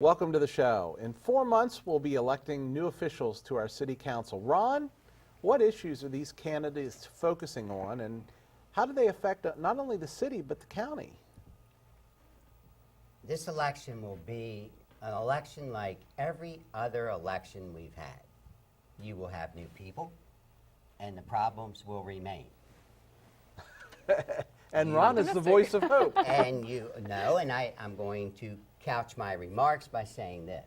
Welcome to the show. In 4 months, we'll be electing new officials to our city council. Ron, what issues are these candidates focusing on, and how do they affect not only the city, but the county? This election will be an election like every other election we've had. You will have new people, and the problems will remain. And Ron is the voice of hope. And I'm going to couch my remarks by saying this.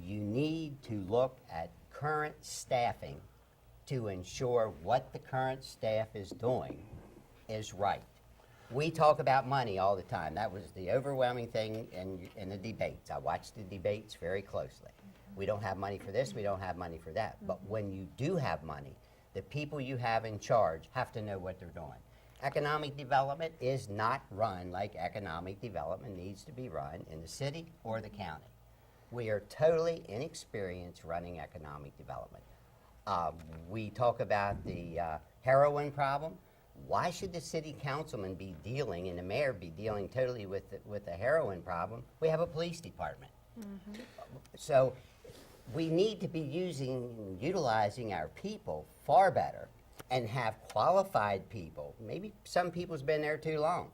You need to look at current staffing to ensure what the current staff is doing is right. We talk about money all the time. That was the overwhelming thing in the debates. I watched the debates very closely. We don't have money for this, we don't have money for that. But when you do have money, the people you have in charge have to know what they're doing. Economic development is not run like economic development needs to be run in the city or the county. We are totally inexperienced running economic development. We talk about the heroin problem. Why should the city councilman be dealing and the mayor be dealing totally with the heroin problem? We have a police department. Mm-hmm. So we need to be utilizing our people far better and have qualified people. Maybe some people's been there too long.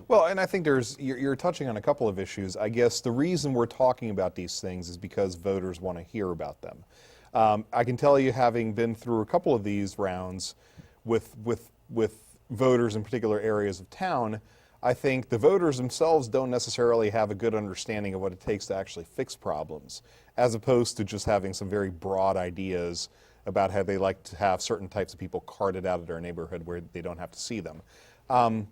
Well, and I think you're touching on a couple of issues. I guess the reason we're talking about these things is because voters want to hear about them. I can tell you, having been through a couple of these rounds with voters in particular areas of town, I think the voters themselves don't necessarily have a good understanding of what it takes to actually fix problems, as opposed to just having some very broad ideas about how they like to have certain types of people carted out of their neighborhood where they don't have to see them. And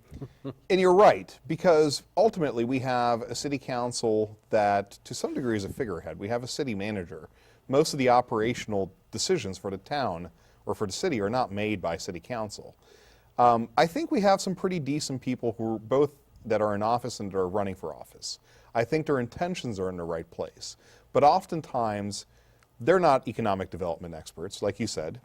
you're right, because ultimately we have a city council that to some degree is a figurehead. We have a city manager. Most of the operational decisions for the town or for the city are not made by city council. I think we have some pretty decent people who are both that are in office and that are running for office. I think their intentions are in the right place. But oftentimes, they're not economic development experts, like you said.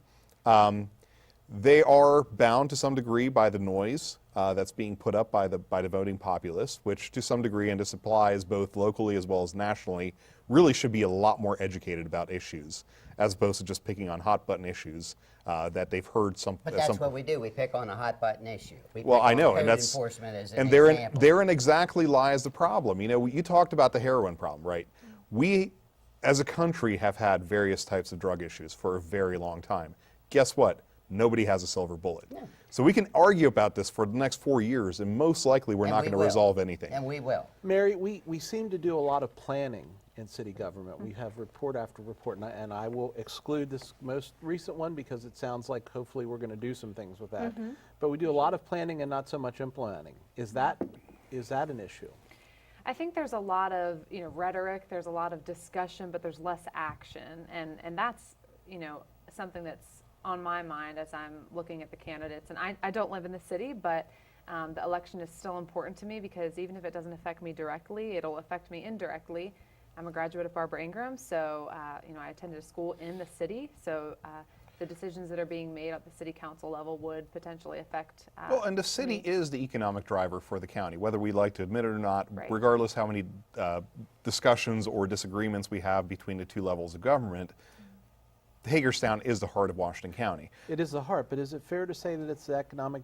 They are bound to some degree by the noise that's being put up by the voting populace, which to some degree, and this applies both locally as well as nationally, really should be a lot more educated about issues, as opposed to just picking on hot button issues that they've heard some. But that's what we do. We pick on a hot button issue. Well, I know, and that's enforcement as and example. therein exactly lies the problem. You know, you talked about the heroin problem, right? We, as a country, have had various types of drug issues for a very long time. Guess what? Nobody has a silver bullet. Yeah. So we can argue about this for the next 4 years, and most likely we're not going to resolve anything. And we will. Mary, we seem to do a lot of planning in city government. We have report after report, and I will exclude this most recent one because it sounds like hopefully we're going to do some things with that. Mm-hmm. But we do a lot of planning and not so much implementing. Is that an issue? I think there's a lot of rhetoric, there's a lot of discussion, but there's less action, and that's something that's on my mind as I'm looking at the candidates. And I don't live in the city, but the election is still important to me because even if it doesn't affect me directly, it'll affect me indirectly. I'm a graduate of Barbara Ingram, so I attended a school in the city, so the decisions that are being made at the city council level would potentially affect well, and the city is the economic driver for the county, whether we like to admit it or not, right. Regardless how many discussions or disagreements we have between the two levels of government. Hagerstown is the heart of Washington County. It is the heart, but is it fair to say that it's the economic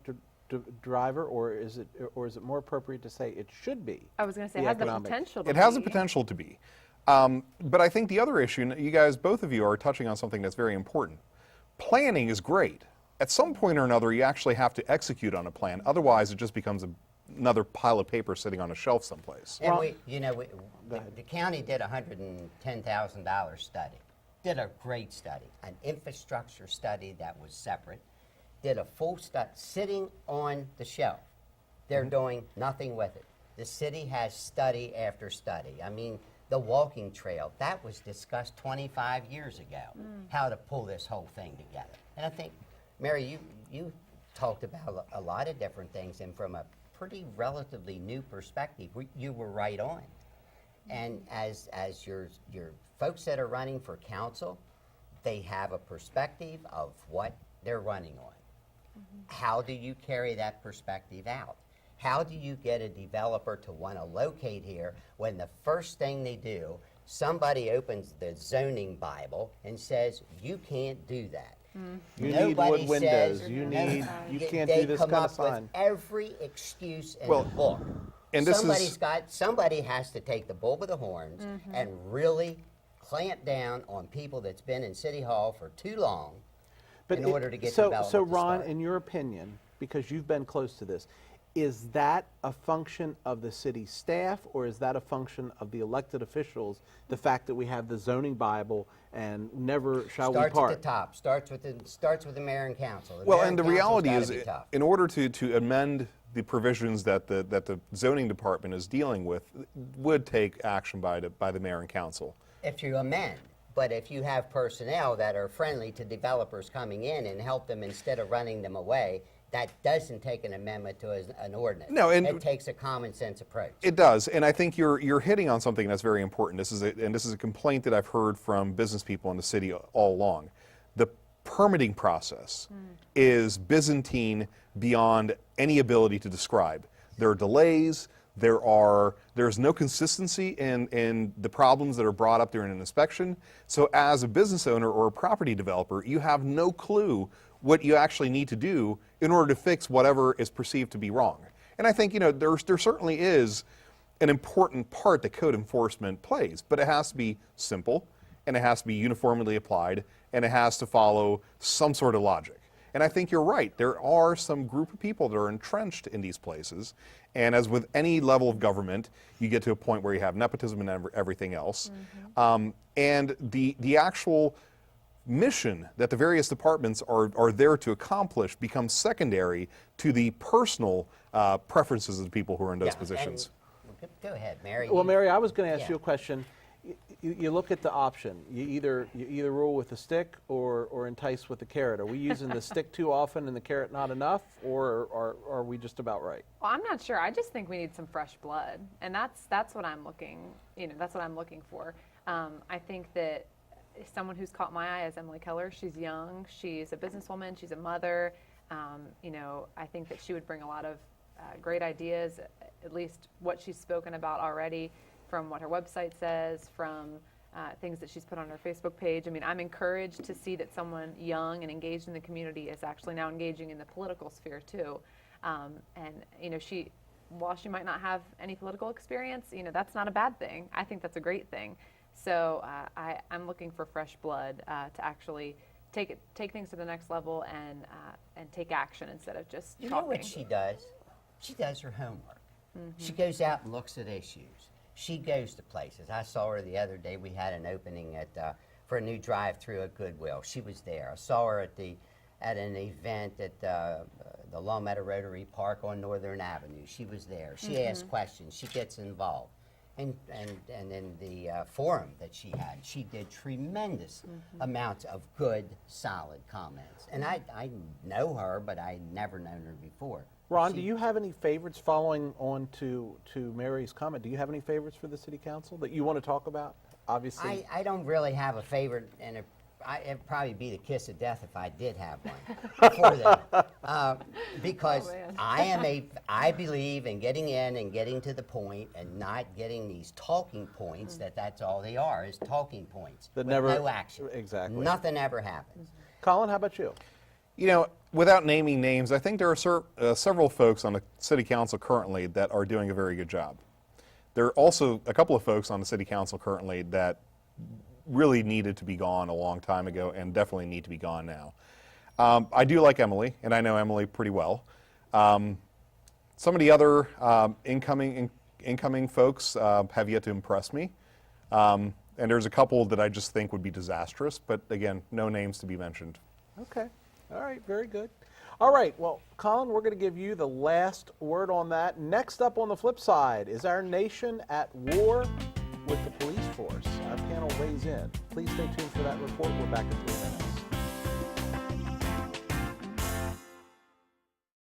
driver, or is it more appropriate to say it should be? I was going to say it has the potential to be. It has the potential to be. But I think the other issue, and you guys, both of you are touching on something that's very important. Planning is great. At some point or another, you actually have to execute on a plan. Otherwise, it just becomes another pile of paper sitting on a shelf someplace. And the county did a $110,000 study. Did a great study, an infrastructure study that was separate. Did a full study sitting on the shelf. They're doing nothing with it. The city has study after study. I mean, the walking trail, that was discussed 25 years ago, how to pull this whole thing together. And I think, Mary, you talked about a lot of different things, and from a pretty relatively new perspective, you were right on. And as your folks that are running for council, they have a perspective of what they're running on. Mm-hmm. How do you carry that perspective out? How do you get a developer to want to locate here when the first thing they do, somebody opens the zoning Bible and says, you can't do that. You Nobody need wood windows. says- You no, need. You can't they do this come kind of up with sign. every excuse in Well, the book. and this is- Somebody has to take the bull by the horns and really clamp down on people that's been in City Hall for too long in order to get development So to Ron, start. in your opinion, because you've been close to this, is that a function of the city staff, or is that a function of the elected officials? The fact that we have the zoning Bible and never shall we Starts part. at the top. Starts with the mayor and council. Well, mayor and the council's reality gotta is, be tough. in order to amend the provisions that the zoning department is dealing with, would take action by the mayor and council. If you amend, but if you have personnel that are friendly to developers coming in and help them instead of running them away, that doesn't take an amendment to an ordinance. No, and- it takes a common sense approach. It does, and I think you're hitting on something that's very important. This is a complaint that I've heard from business people in the city all along. The permitting process is Byzantine beyond any ability to describe. There are delays. There's no consistency in the problems that are brought up during an inspection. So as a business owner or a property developer, you have no clue what you actually need to do in order to fix whatever is perceived to be wrong. And I think, there certainly is an important part that code enforcement plays, but it has to be simple, and it has to be uniformly applied, and it has to follow some sort of logic. And I think you're right. There are some group of people that are entrenched in these places. And as with any level of government, you get to a point where you have nepotism and everything else. And the actual mission that the various departments are there to accomplish becomes secondary to the personal preferences of the people who are in those Yeah, positions. and- go ahead, Mary. Well, You- Mary, I was going to ask Yeah. you a question. You look at the option. You either rule with the stick or entice with the carrot. Are we using the stick too often and the carrot not enough, or are we just about right? Well, I'm not sure. I just think we need some fresh blood, and that's what I'm looking. That's what I'm looking for. I think that someone who's caught my eye is Emily Keller. She's young. She's a businesswoman. She's a mother. I think that she would bring a lot of great ideas. At least what she's spoken about already, from what her website says, from things that she's put on her Facebook page. I mean, I'm encouraged to see that someone young and engaged in the community is actually now engaging in the political sphere too. While she might not have any political experience, that's not a bad thing. I think that's a great thing. So I'm looking for fresh blood to actually take things to the next level and take action instead of just You talking. know what she does? She does her homework. She goes out and looks at issues. She goes to places. I saw her the other day. We had an opening for a new drive-through at Goodwill. She was there. I saw her at an event at the Long Meadow Rotary Park on Northern Avenue. She was there. She asked questions. She gets involved. And in the forum that she had, she did tremendous amounts of good, solid comments. And I know her, but I never known her before. Ron, do you have any favorites following on to Mary's comment? Do you have any favorites for the city council that you want to talk about? Obviously. I don't really have a favorite, and it'd probably be the kiss of death if I did have one for them. Because Oh, man. I believe in getting in and getting to the point and not getting these talking points that's all they are, is talking points That with never- no action. exactly. Nothing ever happens. Colin, how about you? Without naming names, I think there are several folks on the city council currently that are doing a very good job. There are also a couple of folks on the city council currently that really needed to be gone a long time ago and definitely need to be gone now. I do like Emily, and I know Emily pretty well. Some of the other incoming folks have yet to impress me. And there's a couple that I just think would be disastrous, but again, no names to be mentioned. Okay. All right. Very good. All right. Well, Colin, we're going to give you the last word on that. Next up on the flip side, is our nation at war with the police force? Our panel weighs in. Please stay tuned for that report. We're back in 3 minutes.